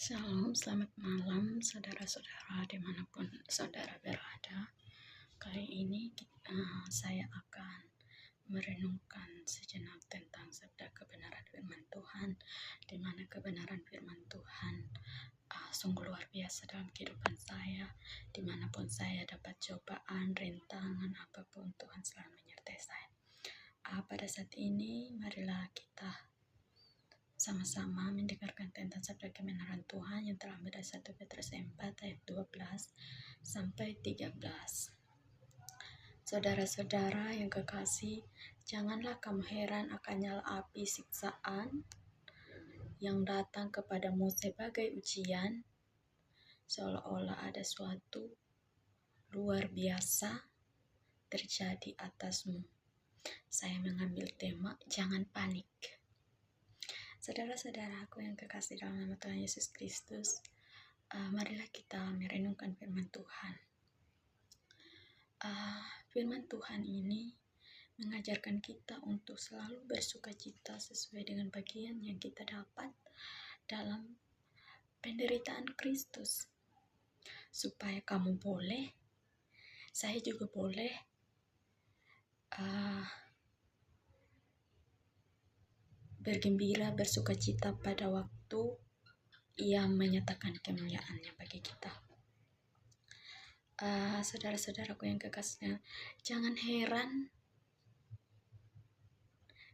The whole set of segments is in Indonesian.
Shalom, selamat malam saudara-saudara dimanapun saudara berada. Kali ini saya akan merenungkan sejenak tentang sabda kebenaran firman Tuhan, di mana kebenaran firman Tuhan sungguh luar biasa dalam kehidupan saya. Dimanapun saya dapat cobaan, rintangan, apapun Tuhan selalu menyertai saya. Pada saat ini marilah kita sama-sama mendengarkan tentang sabda kebenaran Tuhan yang terambil dari 1 Petrus 4 ayat 12 sampai 13. Saudara-saudara yang kekasih, janganlah kamu heran akan nyala api siksaan yang datang kepadamu sebagai ujian, seolah-olah ada suatu luar biasa terjadi atasmu. Saya mengambil tema, jangan panik. Saudara-saudaraku yang kekasih dalam nama Tuhan Yesus Kristus, marilah kita merenungkan firman Tuhan. Firman Tuhan ini mengajarkan kita untuk selalu bersuka cita sesuai dengan bagian yang kita dapat dalam penderitaan Kristus. Supaya kamu boleh, saya juga boleh bergembira, bersuka cita pada waktu Ia menyatakan kemuliaannya bagi kita. Saudara-saudaraku yang kekasih, jangan heran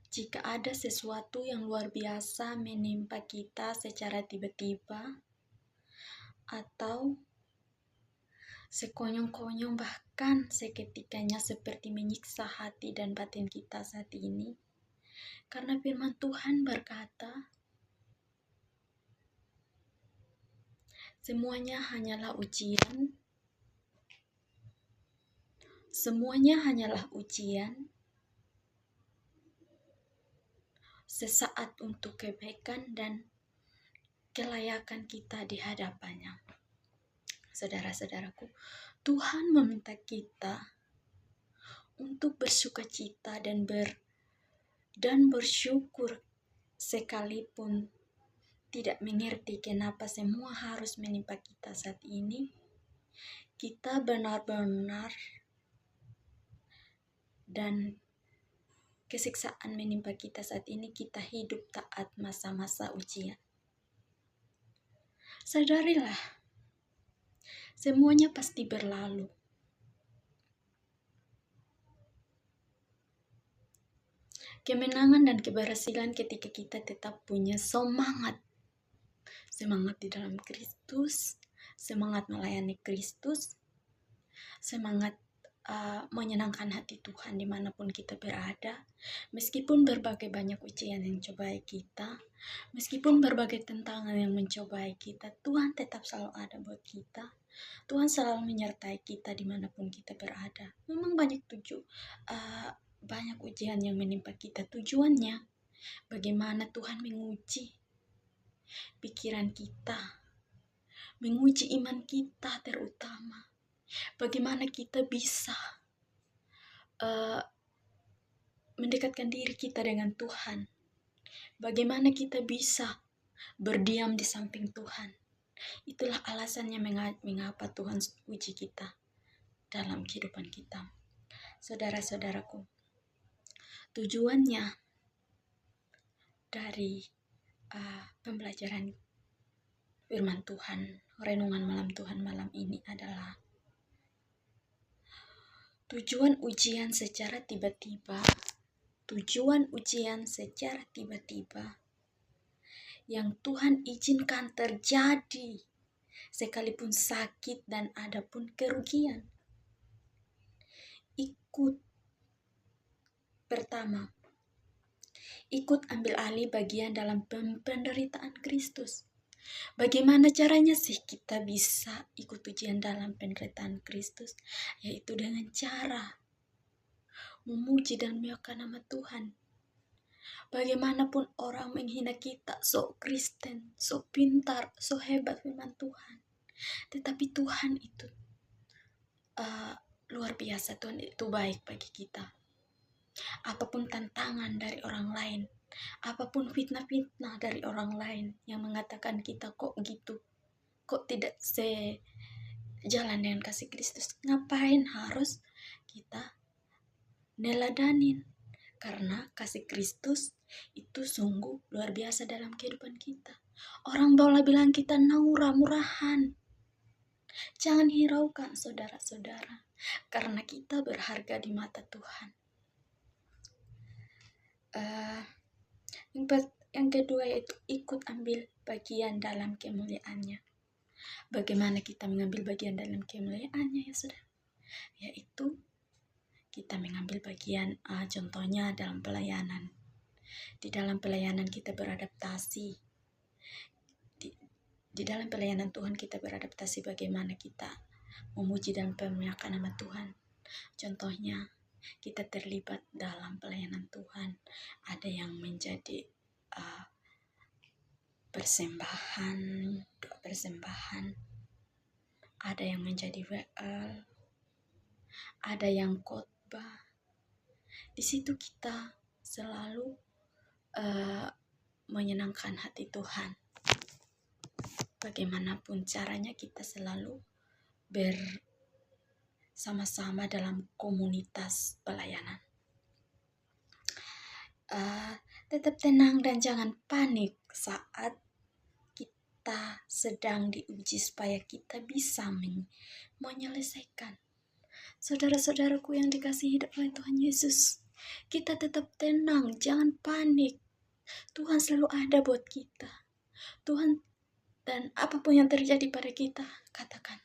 jika ada sesuatu yang luar biasa menimpa kita secara tiba-tiba atau sekonyong-konyong, bahkan seketikanya seperti menyiksa hati dan batin kita saat ini. Karena firman Tuhan berkata, semuanya hanyalah ujian. Semuanya hanyalah ujian, sesaat untuk kebaikan dan kelayakan kita di hadapannya. Saudara-saudaraku, Tuhan meminta kita untuk bersuka cita dan bersyukur sekalipun tidak mengerti kenapa semua harus menimpa kita saat ini. Kita benar-benar dan kesiksaan menimpa kita saat ini, kita hidup taat masa-masa ujian. Sadarilah, semuanya pasti berlalu. Kemenangan dan keberhasilan ketika kita tetap punya semangat di dalam Kristus, semangat melayani Kristus, semangat menyenangkan hati Tuhan dimanapun kita berada. Meskipun berbagai banyak ujian yang mencobai kita, meskipun berbagai tantangan yang mencobai kita, Tuhan tetap selalu ada buat kita. Tuhan selalu menyertai kita dimanapun kita berada. Memang banyak ujian yang menimpa kita. Tujuannya bagaimana Tuhan menguji pikiran kita, menguji iman kita terutama. Bagaimana kita bisa mendekatkan diri kita dengan Tuhan. Bagaimana kita bisa berdiam di samping Tuhan. Itulah alasannya mengapa Tuhan uji kita dalam kehidupan kita. Saudara-saudaraku, tujuannya dari pembelajaran firman Tuhan, renungan malam Tuhan malam ini adalah tujuan ujian secara tiba-tiba yang Tuhan izinkan terjadi sekalipun sakit dan ada pun kerugian. Ikut ambil alih bagian dalam penderitaan Kristus. Bagaimana caranya sih kita bisa ikut ujian dalam penderitaan Kristus? Yaitu dengan cara memuji dan memuliakan nama Tuhan. Bagaimanapun orang menghina kita, sok Kristen, sok pintar, sok hebat firman Tuhan, tetapi Tuhan itu luar biasa. Tuhan itu baik bagi kita. Apapun tantangan dari orang lain, Apapun fitnah-fitnah dari orang lain yang mengatakan kita kok gitu, kok tidak sejalan dengan kasih Kristus, ngapain harus kita neladanin? Karena kasih Kristus itu sungguh luar biasa dalam kehidupan kita. Orang boleh bilang kita naura, murahan. Jangan hiraukan saudara-saudara, karena kita berharga di mata Tuhan. Yang kedua yaitu ikut ambil bagian dalam kemuliaannya. Bagaimana kita mengambil bagian dalam kemuliaannya ya saudara? Yaitu kita mengambil bagian, contohnya dalam pelayanan. Di dalam pelayanan kita beradaptasi. Di dalam pelayanan Tuhan kita beradaptasi bagaimana kita memuji dan memuliakan nama Tuhan. Contohnya kita terlibat dalam pelayanan Tuhan. Ada yang menjadi persembahan, doa persembahan. Ada yang menjadi WL. Ada yang khotbah. Di situ kita selalu menyenangkan hati Tuhan. Bagaimanapun caranya kita selalu bersama-sama dalam komunitas pelayanan. Tetap tenang dan jangan panik saat kita sedang diuji supaya kita bisa menyelesaikan. Saudara-saudaraku yang dikasihi oleh Tuhan Yesus, kita tetap tenang, jangan panik. Tuhan selalu ada buat kita. Tuhan, dan apapun yang terjadi pada kita, katakan,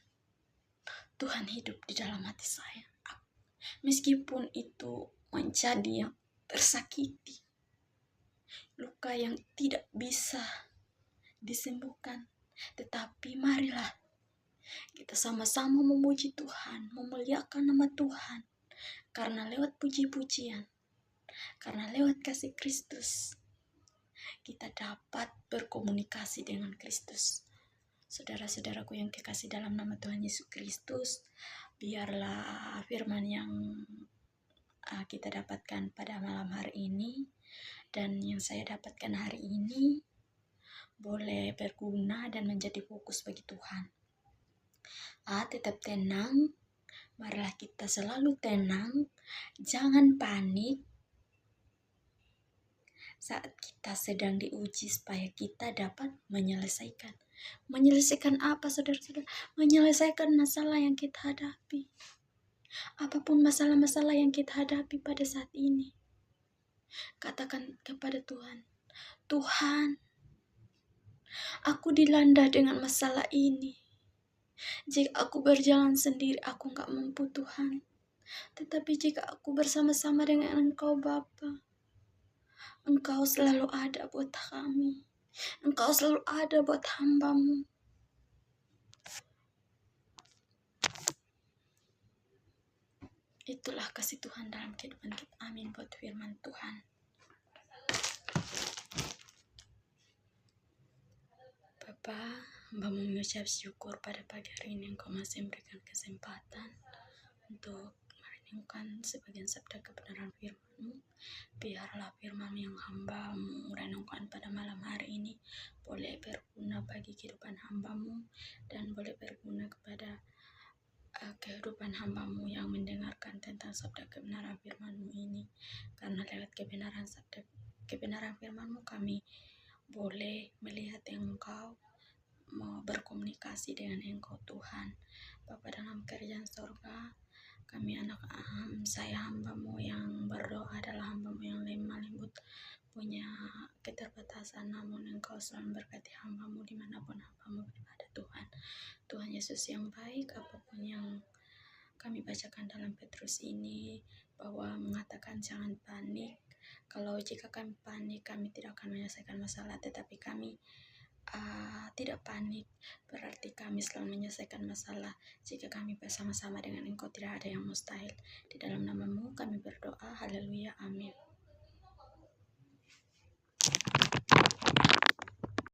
Tuhan hidup di dalam hati saya. Meskipun itu menjadi yang tersakiti, luka yang tidak bisa disembuhkan, tetapi marilah kita sama-sama memuji Tuhan, memuliakan nama Tuhan, karena lewat puji-pujian, karena lewat kasih Kristus, kita dapat berkomunikasi dengan Kristus. Saudara-saudaraku yang kekasih dalam nama Tuhan Yesus Kristus, biarlah firman yang kita dapatkan pada malam hari ini dan yang saya dapatkan hari ini boleh berguna dan menjadi fokus bagi Tuhan. Tetap tenang, marilah kita selalu tenang, jangan panik saat kita sedang diuji supaya kita dapat menyelesaikan. Menyelesaikan apa saudara-saudara? Menyelesaikan masalah yang kita hadapi. Apapun masalah-masalah yang kita hadapi pada saat ini, katakan kepada Tuhan, Tuhan, aku dilanda dengan masalah ini. Jika aku berjalan sendiri, aku gak mampu Tuhan. Tetapi jika aku bersama-sama dengan Engkau Bapa, Engkau selalu ada buat kami. Engkau selalu ada buat hamba-Mu. Itulah kasih Tuhan dalam kehidupan kita. Amin buat firman Tuhan. Bapa, hamba mengucap syukur pada pagi hari ini Engkau masih memberikan kesempatan untuk merenungkan sebagian sabda kebenaran firman-Mu. Biarlah firman yang hamba-Mu renungkan pada malam hari ini boleh berguna bagi kehidupan hamba-Mu dan boleh berguna kepada kehidupan hamba-Mu yang mendengarkan tentang sabda kebenaran firman-Mu ini. Karena lewat kebenaran firman-Mu kami boleh melihat Engkau, mau berkomunikasi dengan Engkau Tuhan. Bapa dalam kerajaan surga, kami saya hamba-Mu yang berdoa adalah hamba-Mu yang lemah lembut, punya keterbatasan, namun Engkau selalu berkati hamba-Mu dimanapun hamba-Mu berada Tuhan. Tuhan Yesus yang baik, apapun yang kami bacakan dalam Petrus ini, bahwa mengatakan jangan panik. Kalau jika kami panik, kami tidak akan menyelesaikan masalah, tetapi kami tidak panik, berarti kami selalu menyelesaikan masalah. Jika kami bersama-sama dengan Engkau, tidak ada yang mustahil. Di dalam nama-Mu kami berdoa, haleluya, amin.